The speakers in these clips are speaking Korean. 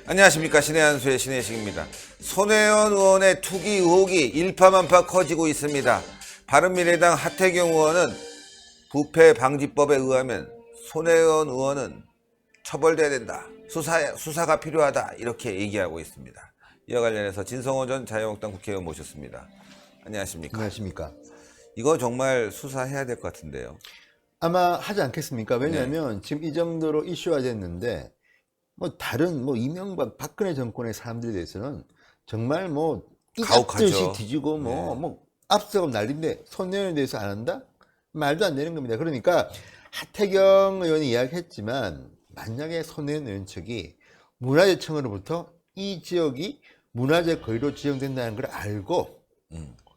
안녕하십니까. 신의 한수의 신혜식입니다. 손혜원 의원의 투기 의혹이 일파만파 커지고 있습니다. 바른미래당 하태경 의원은 부패방지법에 의하면 손혜원 의원은 처벌돼야 된다. 수사가 필요하다. 이렇게 얘기하고 있습니다. 이와 관련해서 진성호 전 자유한국당 국회의원 모셨습니다. 안녕하십니까. 안녕하십니까. 이거 정말 수사해야 될 것 같은데요. 아마 하지 않겠습니까? 왜냐하면 지금 이 정도로 이슈화 됐는데 다른 이명박 박근혜 정권의 사람들에 대해서는 정말 가혹하죠. 뒤지고 앞서고 난리인데 손혜원에 대해서 안 한다? 말도 안 되는 겁니다. 그러니까 하태경 의원이 이야기했지만 만약에 손혜원 의원 측이 문화재청으로부터 이 지역이 문화재 거리로 지정된다는 걸 알고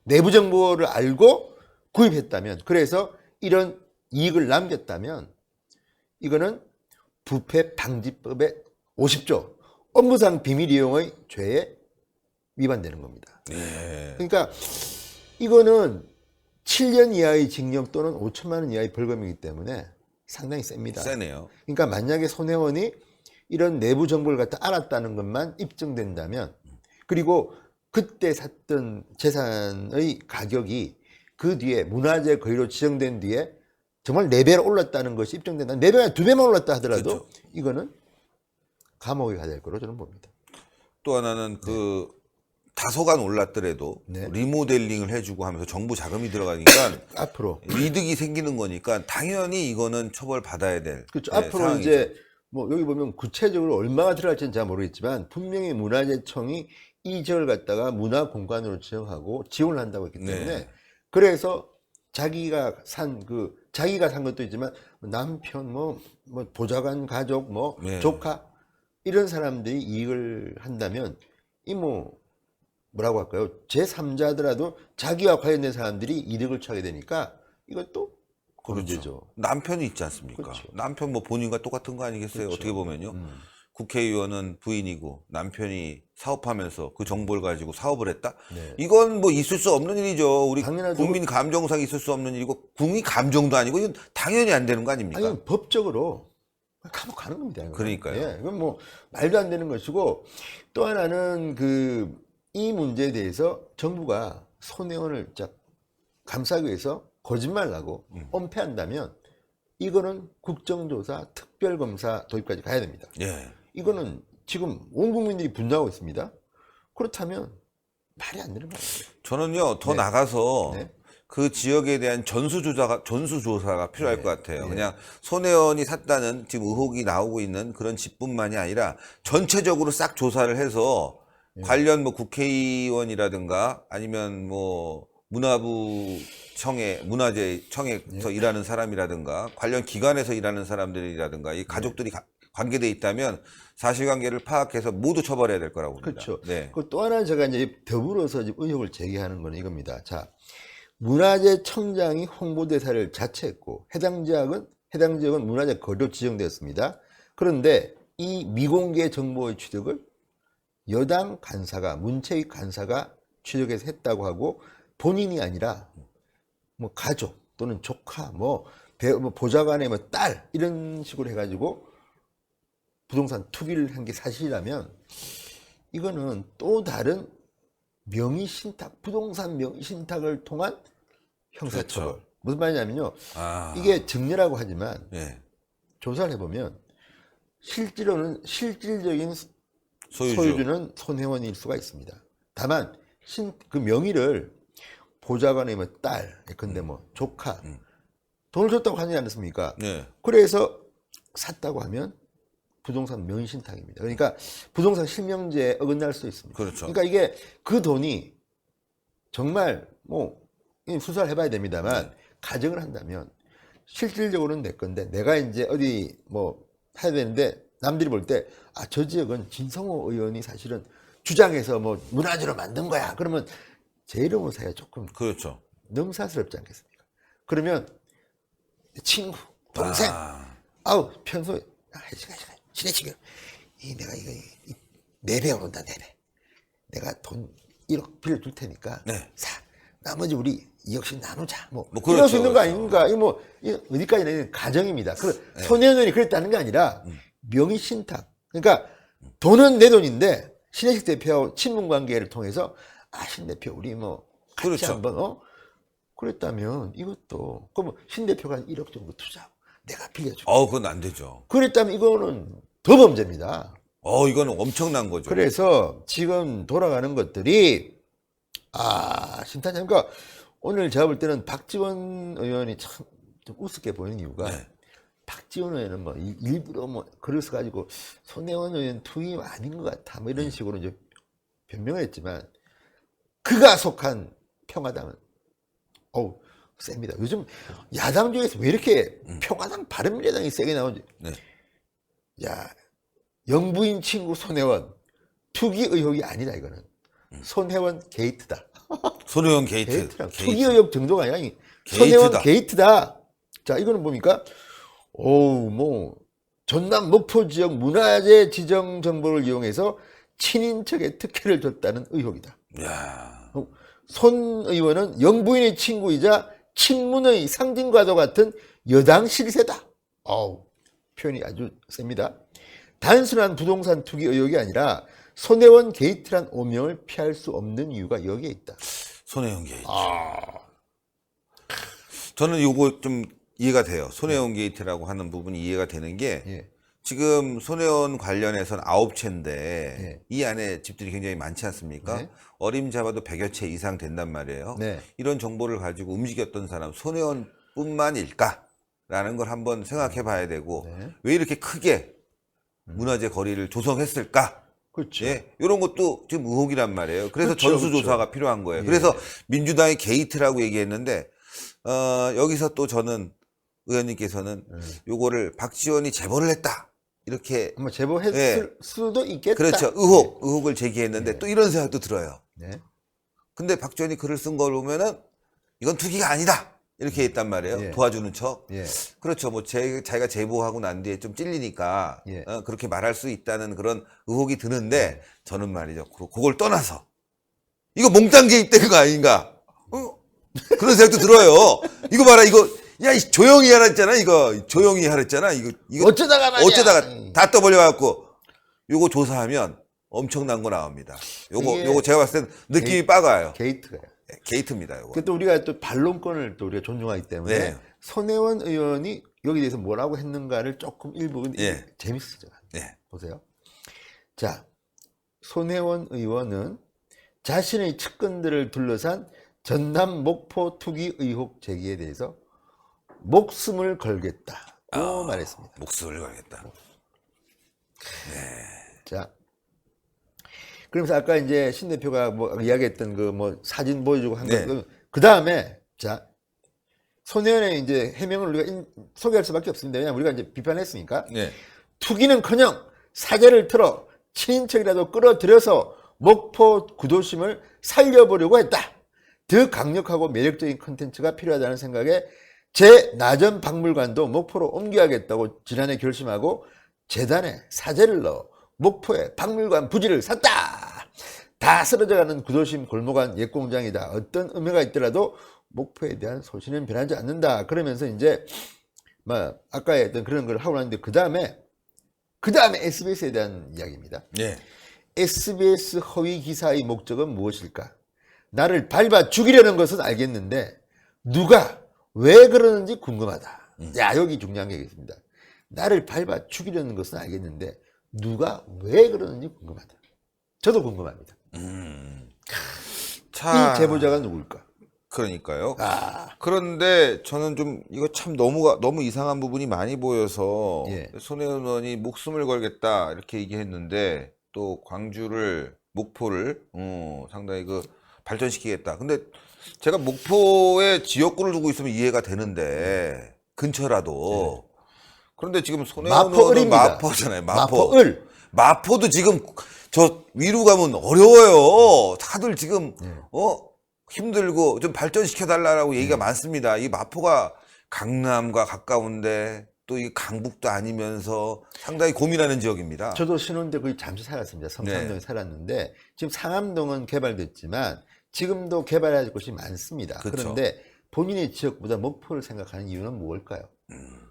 내부 정보를 알고 구입했다면, 그래서 이런 이익을 남겼다면 이거는 부패방지법의 50조 업무상 비밀 이용의 죄에 위반되는 겁니다. 네. 그러니까 이거는 7년 이하의 징역 또는 5천만 원 이하의 벌금이기 때문에 상당히 셉니다. 세네요. 그러니까 만약에 손혜원이 이런 내부 정보를 갖다 알았다는 것만 입증된다면, 그리고 그때 샀던 재산의 가격이 그 뒤에 문화재 거리로 지정된 뒤에 정말 4배로 올랐다는 것이 입증된다. 4배나 2배만 올랐다 하더라도 그렇죠. 이거는 감옥에 가야 될 거로 저는 봅니다. 또 하나는 다소간 올랐더라도 네. 리모델링을 해주고 하면서 정부 자금이 들어가니까 앞으로 이득이 생기는 거니까 당연히 이거는 처벌받아야 될 그렇죠. 네, 앞으로 상황이죠. 이제 여기 보면 구체적으로 얼마가 들어갈지는 잘 모르겠지만 분명히 문화재청이 이 지역을 갖다가 문화공간으로 지정하고 지원을 한다고 했기 때문에 네. 그래서 자기가 산 것도 있지만 남편 보좌관 가족 네. 조카 이런 사람들이 이익을 한다면 뭐라고 할까요? 제3자더라도 자기와 관련된 사람들이 이득을 취하게 되니까 이것도 문제죠. 남편이 있지 않습니까? 그렇죠. 남편 본인과 똑같은 거 아니겠어요? 그렇죠. 어떻게 보면요. 국회의원은 부인이고 남편이 사업하면서 그 정보를 가지고 사업을 했다? 네. 이건 있을 수 없는 일이죠. 우리 당연하죠. 국민 감정상 있을 수 없는 일이고 국민 감정도 아니고 이건 당연히 안 되는 거 아닙니까? 아니 법적으로 감옥 가는 겁니다. 이건. 그러니까요. 예, 이건 말도 안 되는 것이고, 또 하나는 이 문제에 대해서 정부가 손혜원을 감싸기 위해서 거짓말하고 은폐한다면 이거는 국정조사 특별검사 도입까지 가야 됩니다. 예. 이거는 지금 온 국민들이 분노하고 있습니다. 그렇다면 말이 안 되는 거예요. 저는요 더 네. 나가서 네. 그 지역에 대한 전수조사가 필요할 네. 것 같아요. 네. 그냥 손혜원이 샀다는 지금 의혹이 나오고 있는 그런 집뿐만이 아니라 전체적으로 싹 조사를 해서 관련 국회의원이라든가 아니면 문화재청에서 일하는 사람이라든가 관련 기관에서 일하는 사람들이라든가 이 가족들이 관계돼 있다면 사실관계를 파악해서 모두 처벌해야 될 거라고 봅니다. 그렇죠. 네. 또 하나 제가 이제 더불어서 지금 의혹을 제기하는 건 이겁니다. 자, 문화재청장이 홍보대사를 자체했고 해당 지역은 문화재 거리로 지정되었습니다. 그런데 이 미공개 정보의 취득을 여당 간사가 문체위 간사가 취득해서 했다고 하고 본인이 아니라 가족 또는 조카 보좌관의 딸 이런 식으로 해가지고 부동산 투기를 한 게 사실이라면 이거는 또 다른 명의신탁, 부동산 명의신탁을 통한 형사처벌. 그렇죠. 무슨 말이냐면요. 아. 이게 증여라고 하지만 예. 조사를 해보면 실질적인 소유주. 소유주는 손혜원일 수가 있습니다. 다만 그 명의를 보좌관의 딸, 근데 조카 돈을 줬다고 하지 않습니까? 네. 그래서 샀다고 하면 부동산 명의신탁입니다. 그러니까 부동산 실명제에 어긋날 수 있습니다. 그렇죠. 그러니까 이게 그 돈이 정말 수사를 해봐야 됩니다만 가정을 한다면 실질적으로는 내 건데 내가 이제 어디 해야 되는데 남들이 볼 때 저 지역은 진성호 의원이 사실은 주장해서 문화재로 만든 거야. 그러면 제 이름으로 사야 조금 그렇죠. 능사스럽지 않겠습니까? 그러면 친구, 동생, 평소에 친해지게 내가 이거 4배 오른다 4배. 내가 돈 1억 빌려줄 테니까 네. 사. 나머지 우리 2억씩 나누자. 그렇죠, 이럴 수 있는 거 그렇죠. 아닙니까? 이거 어디까지나 가정입니다. 손혜원 의원이 그랬다는 게 아니라 명의신탁. 그러니까 돈은 내 돈인데 신혜식 대표하고 친분 관계를 통해서 신 대표 우리 뭐 같이 그렇죠. 한번 그랬다면 이것도 그럼 신 대표가 한 1억 정도 투자하고 내가 빌려줄게. 그건 안 되죠. 그랬다면 이거는 더 범죄입니다. 이거는 엄청난 거죠. 그래서 지금 돌아가는 것들이 심탄장. 그러니까 오늘 제가 볼 때는 박지원 의원이 참 좀 우습게 보이는 이유가 네. 박지원 의원은 뭐 일부러 뭐 글을 써가지고 손혜원 의원 투입 아닌 것 같아 뭐 이런 식으로 이제 변명을 했지만 그가 속한 평화당은 셉니다. 요즘 야당 중에서 왜 이렇게 평화당 바른미래당이 세게 나오는지. 네. 야, 영부인 친구 손혜원 투기 의혹이 아니다 이거는. 손혜원 게이트다. 손혜원 게이트. 게이트라. 투기 의혹 정도가 아니라 손혜원 게이트다. 자, 이거는 뭡니까? 뭐 전남 목포 지역 문화재 지정 정보를 이용해서 친인척에 특혜를 줬다는 의혹이다. 야. 손 의원은 영부인의 친구이자 친문의 상징과도 같은 여당 실세다. 표현이 아주 셉니다. 단순한 부동산 투기 의혹이 아니라 손혜원 게이트란 오명을 피할 수 없는 이유가 여기에 있다. 손혜원 게이트. 저는 이거 좀 이해가 돼요. 손혜원 게이트라고 하는 부분이 이해가 되는 게 예. 지금 손혜원 관련해서는 9채인데 예. 이 안에 집들이 굉장히 많지 않습니까? 네. 어림잡아도 100여 채 이상 된단 말이에요. 네. 이런 정보를 가지고 움직였던 사람 손혜원뿐만일까라는 걸 한번 생각해 봐야 되고 네. 왜 이렇게 크게 문화재 거리를 조성했을까? 그렇죠. 예, 이런 것도 지금 의혹이란 말이에요. 그래서 그렇죠, 전수조사가 필요한 거예요. 예. 그래서 민주당이 게이트라고 얘기했는데 여기서 또 저는 의원님께서는 요거를 박지원이 제보를 했다 이렇게 한번 제보했을 예. 수도 있겠다. 그렇죠. 의혹을 제기했는데 또 이런 생각도 들어요. 네. 근데 박지원이 글을 쓴 걸 보면은 이건 투기가 아니다 이렇게 했단 말이에요. 예. 도와주는 척. 예. 그렇죠. 뭐 자기가 제보하고 난 뒤에 좀 찔리니까 예. 그렇게 말할 수 있다는 그런 의혹이 드는데 저는 말이죠. 그걸 떠나서 이거 몽땅 개입된 거 아닌가? 그런 생각도 들어요. 이거 봐라 이거 야 조용히 하랬잖아 이거 조용히 하랬잖아 이거 어쩌다가 말이야. 어쩌다가 다 떠벌려갖고 요거 조사하면 엄청난 거 나옵니다. 요거 제가 봤을 땐 느낌이 빠가요. 게이트가요. 게이트입니다. 요거. 또 우리가 또 반론권을 또 우리가 존중하기 때문에 네. 손혜원 의원이 여기에 대해서 뭐라고 했는가를 조금 일부분 예. 재밌었죠. 네. 보세요. 자, 손혜원 의원은 자신의 측근들을 둘러싼 전남 목포 투기 의혹 제기에 대해서 목숨을 걸겠다고 말했습니다. 목숨을 걸겠다. 자, 그러면서 아까 이제 신 대표가 뭐 이야기했던 그 뭐 사진 보여주고 한 네. 거, 그 다음에 자 손혜원의 이제 해명을 우리가 소개할 수밖에 없습니다. 왜냐하면 우리가 이제 비판했으니까. 네. 투기는커녕 사제를 틀어 친인척이라도 끌어들여서 목포 구도심을 살려보려고 했다. 더 강력하고 매력적인 콘텐츠가 필요하다는 생각에 제 나전 박물관도 목포로 옮겨야겠다고 지난해 결심하고 재단에 사제를 넣어 목포에 박물관 부지를 샀다. 다 쓰러져가는 구도심 골목안 옛공장이다. 어떤 의미가 있더라도 목포에 대한 소신은 변하지 않는다. 그러면서 이제 뭐 아까 했던 그런 걸 하고 나는데 그 다음에 SBS에 대한 이야기입니다. 네. SBS 허위 기사의 목적은 무엇일까? 나를 밟아 죽이려는 것은 알겠는데 누가 왜 그러는지 궁금하다. 야, 여기 중요한 게 있습니다. 나를 밟아 죽이려는 것은 알겠는데 누가 왜 그러는지 궁금하다. 저도 궁금합니다. 자, 이 제보자가 누굴까? 그러니까요. 그런데 저는 좀 이거 참 너무 이상한 부분이 많이 보여서 예. 손혜원 의원이 목숨을 걸겠다 이렇게 얘기했는데 또 광주를 목포를 상당히 발전시키겠다. 근데 제가 목포에 지역구를 두고 있으면 이해가 되는데 근처라도 그런데 지금 손혜원 의원은 마포을입니다. 마포잖아요. 마포을. 마포도 지금 저 위로 가면 어려워요. 다들 지금 힘들고 좀 발전시켜 달라고 얘기가 많습니다. 이 마포가 강남과 가까운데 또 이 강북도 아니면서 상당히 고민하는 지역입니다. 저도 신혼때 거기 잠시 살았습니다. 성산동에 네. 살았는데 지금 상암동은 개발됐지만 지금도 개발해야 할 곳이 많습니다. 그렇죠. 그런데 본인의 지역보다 목포를 생각하는 이유는 무엇일까요?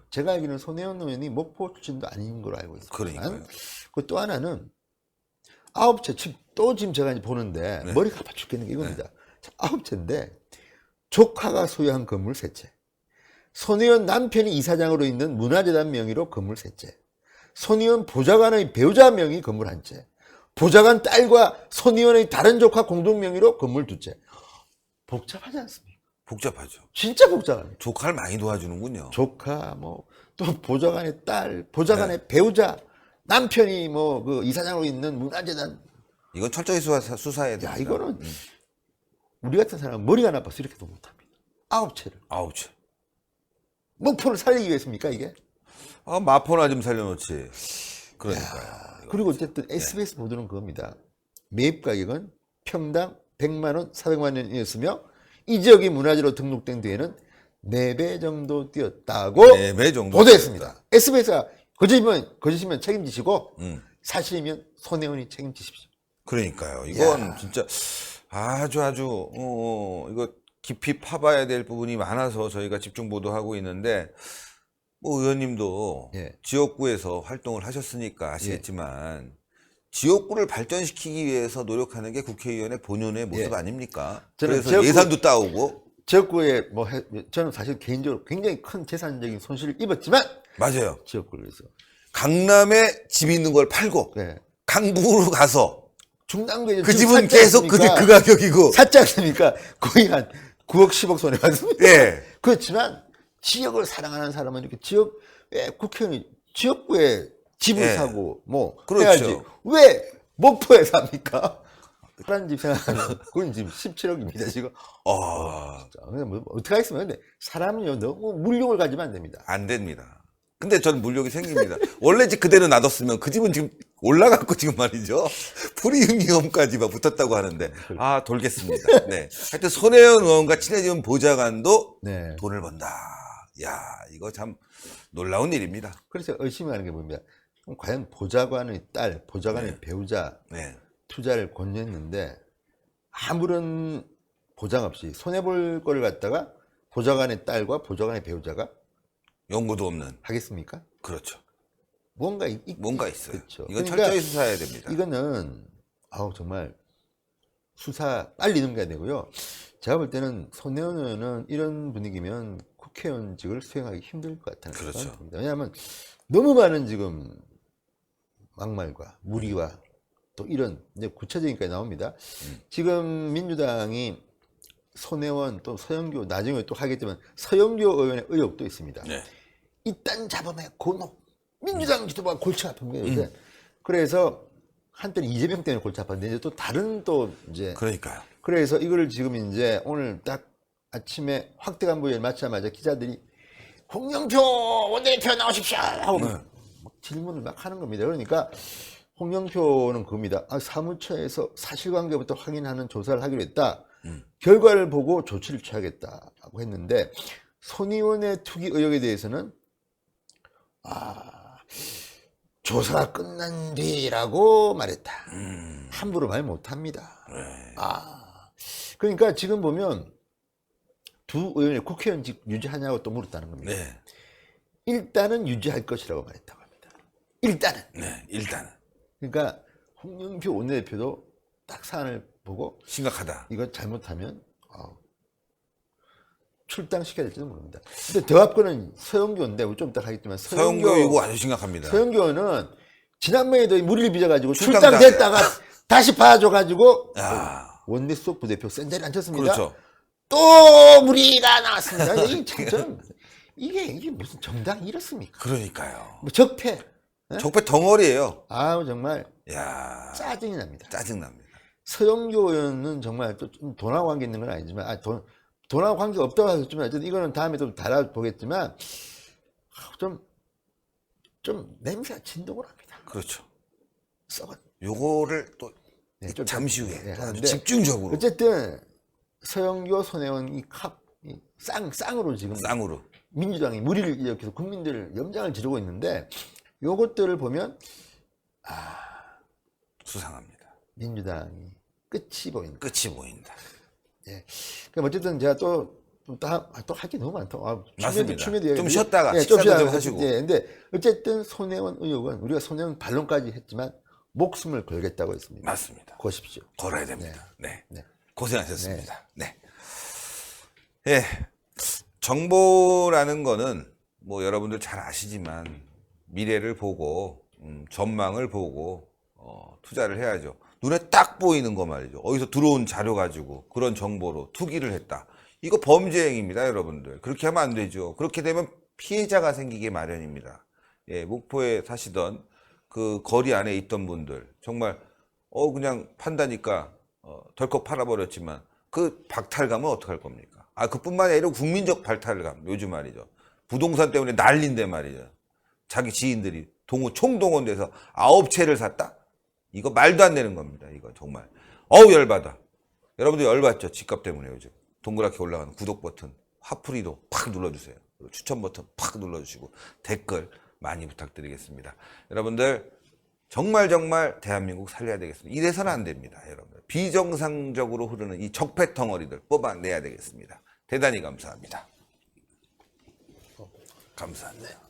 제가 알기로는 손혜원 의원이 목포 출신도 아닌 걸로 알고 있습니다. 그러니까요. 그 또 하나는 아홉째, 또 지금 제가 이제 보는데 네. 머리가 아파 죽겠는 게 이겁니다. 자, 아홉째인데 조카가 소유한 건물 셋째, 손 의원 남편이 이사장으로 있는 문화재단 명의로 건물 셋째, 손 의원 보좌관의 배우자 명의 건물 한채, 보좌관 딸과 손 의원의 다른 조카 공동 명의로 건물 두채. 복잡하지 않습니까? 복잡하죠. 진짜 복잡합니다. 조카를 많이 도와주는군요. 조카, 뭐, 또 보좌관의 딸, 보좌관의 배우자, 남편이 뭐, 그 이사장으로 있는 문화재단. 이건 철저히 수사해야 됩니다. 야, 이거는 우리 같은 사람은 머리가 나빠서 이렇게도 못합니다. 아홉채를. 아우치. 목표를 살리기 위해서입니까, 이게? 아, 마포나 좀 살려놓지. 그러니까요. 그리고 어쨌든 SBS 보도는 그겁니다. 매입 가격은 평당 100만 원, 400만 원이었으며 이 지역이 문화재로 등록된 뒤에는 4배 정도 뛰었다고 4배 정도 보도했습니다. SBS가 거짓이면 책임지시고 사실이면 손혜원이 책임지십시오. 그러니까요. 이건 진짜 아주 이거 깊이 파봐야 될 부분이 많아서 저희가 집중 보도하고 있는데 뭐 의원님도 예. 지역구에서 활동을 하셨으니까 아시겠지만 지역구를 발전시키기 위해서 노력하는 게 국회의원의 본연의 모습 예. 아닙니까? 저는 그래서 예산도 따오고 지역구에 저는 사실 개인적으로 굉장히 큰 재산적인 손실을 입었지만 맞아요. 지역구를 위해서 강남에 집 있는 걸 팔고 네. 강북으로 가서 중랑구에 그 집은 계속 그 가격이고 샀지 않습니까? 거의 한 9억 10억 손해 봤습니다. 예. 그렇지만 지역을 사랑하는 사람은 이렇게 지역에 국회의원이 지역구에 집을 예. 사고 뭐 그렇죠. 해야지 왜 목포에 삽니까? 다른 집 생각하면 그건 지금 17억입니다 지금. 자, 뭐 어떻게 하겠습니까? 근데 사람은요 너무 물욕을 가지면 안 됩니다. 안 됩니다. 근데 전 물욕이 생깁니다. 원래 집 그대로 놔뒀으면 그 집은 지금 올라갔고 지금 말이죠. 불이익위험까지 막 붙었다고 하는데 아 돌겠습니다. 네. 하여튼 손혜원 의원과 친해지면 보좌관도 네. 돈을 번다. 야 이거 참 놀라운 일입니다. 그래서 의심이 가는 게 뭡니까? 그럼 과연 보좌관의 딸, 보좌관의 배우자 네. 투자를 권유했는데 아무런 보장 없이 손해볼 거를 갖다가 보좌관의 딸과 보좌관의 배우자가 연고도 없는. 하겠습니까? 그렇죠. 뭔가 뭔가 있어요. 그렇죠. 이건 그러니까 철저히 수사해야 됩니다. 이거는 정말 수사 빨리 넘겨야 되고요. 제가 볼 때는 손혜원 의원은 이런 분위기면 국회의원직을 수행하기 힘들 것 같다는 그렇죠. 생각이 듭니다. 왜냐하면 너무 많은 지금 막말과 무리와 또 이런 이제 구체적인 게 나옵니다. 지금 민주당이 손혜원 또 서영교 나중에 또 하겠지만 서영교 의원의 의혹도 있습니다. 네. 이딴 잡음에 곤혹 민주당 지도부가 골치 아픈 거예요. 요새. 그래서 한때는 이재명 때문에 골치 아팠는데 이제 또 다른 또 이제 그러니까요. 그래서 이거를 지금 이제 오늘 딱 아침에 확대 간부회를 마치자마자 기자들이 홍영표 원내대표 나오십시오 하고 막 질문을 막 하는 겁니다. 그러니까 홍영표는 그겁니다. 사무처에서 사실관계부터 확인하는 조사를 하기로 했다. 결과를 보고 조치를 취하겠다고 했는데 손 의원의 투기 의혹에 대해서는 조사가 끝난 뒤라고 말했다. 함부로 말 못합니다. 그러니까 지금 보면 두 의원이 국회의원직 유지하냐고 또 물었다는 겁니다. 네. 일단은 유지할 것이라고 말했다고 합니다. 일단은. 네. 일단은 그러니까 홍영표 원내대표도 딱 사안을 보고 심각하다. 이거 잘못하면 출당시켜야 될지도 모릅니다. 근데 더 앞거는 서영교인데 우리 좀 이따 하겠지만 서영교 이거 아주 심각합니다. 서영교는 지난번에도 무리를 빚어가지고 출당 출당됐다가 다시 봐줘가지고 야. 원내 수석 부대표 센 자리에 앉혔습니다. 그렇죠. 또 무리가 나왔습니다. 이게 무슨 정당이 이렇습니까? 그러니까요. 뭐 적폐. 적폐 덩어리예요. 정말 야. 짜증이 납니다. 짜증납니다. 서영교 의원은 정말 또 좀 돈하고 관계 있는 건 아니지만 돈하고 관계 없다고 하셨지만 어쨌든 이거는 다음에 또 달아보겠지만 좀 냄새가 진동을 합니다. 그렇죠. 썩은. 요거를 또 좀 잠시 후에 네, 아주 하는데 집중적으로 어쨌든 서영교, 손혜원 이 쌍으로 지금 쌍으로 민주당이 무리를 일으켜서 국민들 염장을 지르고 있는데 요것들을 보면 수상합니다. 민주당이 끝이 보인다. 끝이 보인다. 예. 그럼 어쨌든 제가 또 할 게 너무 많다. 맞습니다. 추미애 좀 쉬었다가 좀 식사도 좀 쉬다가 하시고. 예. 근데 어쨌든 손혜원 의혹은 우리가 손혜원 반론까지 했지만 목숨을 걸겠다고 했습니다. 맞습니다. 보십시오. 걸어야 됩니다. 네. 네. 고생하셨습니다. 네. 예. 정보라는 거는 뭐 여러분들 잘 아시지만 미래를 보고 전망을 보고 투자를 해야죠. 눈에 딱 보이는 거 말이죠. 어디서 들어온 자료 가지고 그런 정보로 투기를 했다. 이거 범죄 행위입니다, 여러분들. 그렇게 하면 안 되죠. 그렇게 되면 피해자가 생기게 마련입니다. 예, 목포에 사시던 그 거리 안에 있던 분들 정말 그냥 판다니까 덜컥 팔아버렸지만 그 박탈감은 어떡할 겁니까? 그뿐만이 아니라 국민적 박탈감 요즘 말이죠. 부동산 때문에 난린데 말이죠. 자기 지인들이 총동원돼서 9채를 샀다? 이거 말도 안 되는 겁니다. 이거 정말 열받아. 여러분들 열받죠? 집값 때문에 요즘 동그랗게 올라가는 구독 버튼 화풀이도 팍 눌러주세요. 그리고 추천 버튼 팍 눌러주시고 댓글 많이 부탁드리겠습니다. 여러분들 정말 대한민국 살려야 되겠습니다. 이래서는 안 됩니다. 여러분들 비정상적으로 흐르는 이 적폐 덩어리들 뽑아내야 되겠습니다. 대단히 감사합니다. 감사합니다.